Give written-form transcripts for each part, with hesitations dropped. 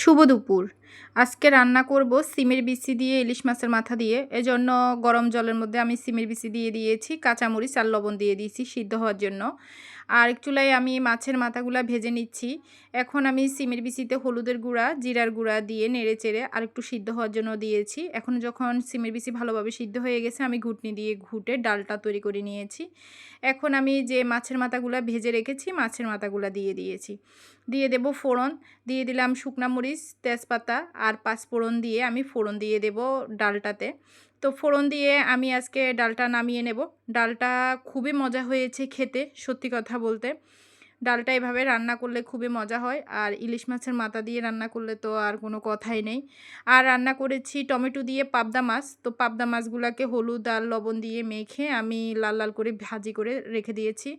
শুভ দুপুর। আজকে রান্না করব সিমের বিচি দিয়ে ইলিশ মাছের মাথা দিয়ে। এজন্য গরম জলের মধ্যে আমি সিমের বিচি দিয়ে দিয়েছি, কাঁচামরিচ আর লবণ দিয়ে দিয়েছি সিদ্ধ হওয়ার জন্য। আর এক চুলায় আমি মাছের মাথাগুলা ভেজে নিচ্ছি। এখন আমি সিমের বিচিতে হলুদের গুঁড়া, জিরার গুঁড়া দিয়ে নেড়েচেড়ে আরেকটু সিদ্ধ হওয়ার জন্য দিয়েছি। এখন যখন সিমের বিচি ভালোভাবে সিদ্ধ হয়ে গেছে, আমি ঘুটনি দিয়ে ঘুটে ডালটা তৈরি করে নিয়েছি। এখন আমি যে মাছের মাথাগুলা ভেজে রেখেছি, মাছের মাথাগুলা দিয়ে দিয়েছি। দিয়ে দেব ফোড়ন, দিয়ে দিলাম শুকনা মরিচ, তেজপাতা আর পাঁচফোড়ন দিয়ে আমি ফোড়ন দিয়ে দেব ডালটাতে। তো ফোড়ন দিয়ে আমি আজকে ডালটা নামিয়ে নেব। ডালটা খুবই মজা হয়েছে খেতে, সত্যি কথা বলতে। ডালটা এভাবে রান্না করলে খুবই মজা হয়, আর ইলিশ মাছের মাথা দিয়ে রান্না করলে তো আর কোনো কথাই নেই। আর রান্না করেছি টমেটো দিয়ে পাবদা মাছ। তো পাবদা মাছগুলোকে হলুদ আর লবণ দিয়ে মেখে আমি লাল লাল করে ভাজি করে রেখে দিয়েছি।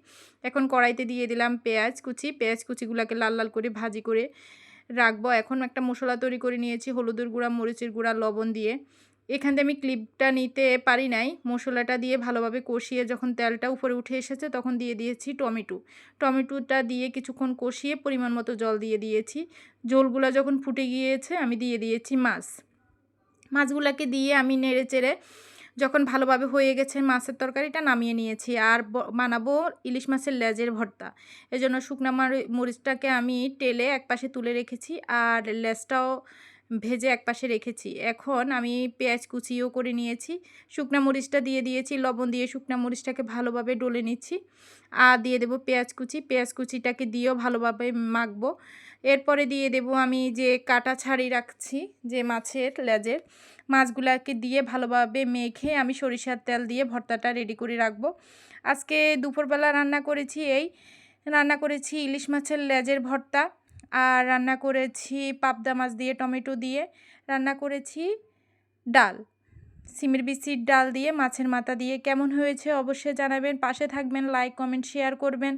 এখন কড়াইতে দিয়ে দিলাম পেঁয়াজ কুচি। পেঁয়াজ কুচিগুলোকে লাল লাল করে ভাজি করে রাখবো। এখন একটা মশলা তৈরি করে নিয়েছি হলুদের গুঁড়া, মরিচের গুঁড়া, লবণ দিয়ে। এখান থেকে আমি ক্লিপটা নিতে পারি নাই। মশলাটা দিয়ে ভালোভাবে কষিয়ে যখন তেলটা উপরে উঠে এসেছে, তখন দিয়ে দিয়েছি টমেটো। টমেটোটা দিয়ে কিছুক্ষণ কষিয়ে পরিমাণ মতো জল দিয়ে দিয়েছি। ঝোলগুলা যখন ফুটে গিয়েছে, আমি দিয়ে দিয়েছি মাছ। মাছগুলাকে দিয়ে আমি নেড়েচেড়ে যখন ভালোভাবে হয়ে গেছে, মাছের তরকারিটা নামিয়ে নিয়েছি। আর বানাবো ইলিশ মাছের লেজের ভর্তা। এজন্য শুকনা মরিচটাকে আমি টেলে একপাশে তুলে রেখেছি, আর লেজটাও ভেজে একপাশে রেখেছি। এখন আমি পেঁয়াজ কুচিও করে নিয়েছি, শুকনা মরিচটা দিয়ে দিয়েছি, লবণ দিয়ে শুকনা মরিচটাকে ভালোভাবে ডলে নিচ্ছি। আর দিয়ে দেবো পেঁয়াজ কুচি। পেঁয়াজ কুচিটাকে দিয়েও ভালোভাবে মাখবো। এরপরে দিয়ে দেব আমি যে কাটা ছাড়ি রাখছি, যে মাছের লেজের মাছগুলাকে দিয়ে ভালোভাবে মেখে আমি সরিষার তেল দিয়ে ভর্তাটা রেডি করে রাখবো। আজকে দুপুরবেলা রান্না করেছি ইলিশ মাছের লেজের ভর্তা, আর রান্না করেছি পাবদা মাছ দিয়ে টমেটো দিয়ে, রান্না করেছি ডাল, সিমের বিচির ডাল দিয়ে মাছের মাথা দিয়ে। কেমন হয়েছে অবশ্যই জানাবেন, পাশে থাকবেন, লাইক কমেন্ট শেয়ার করবেন।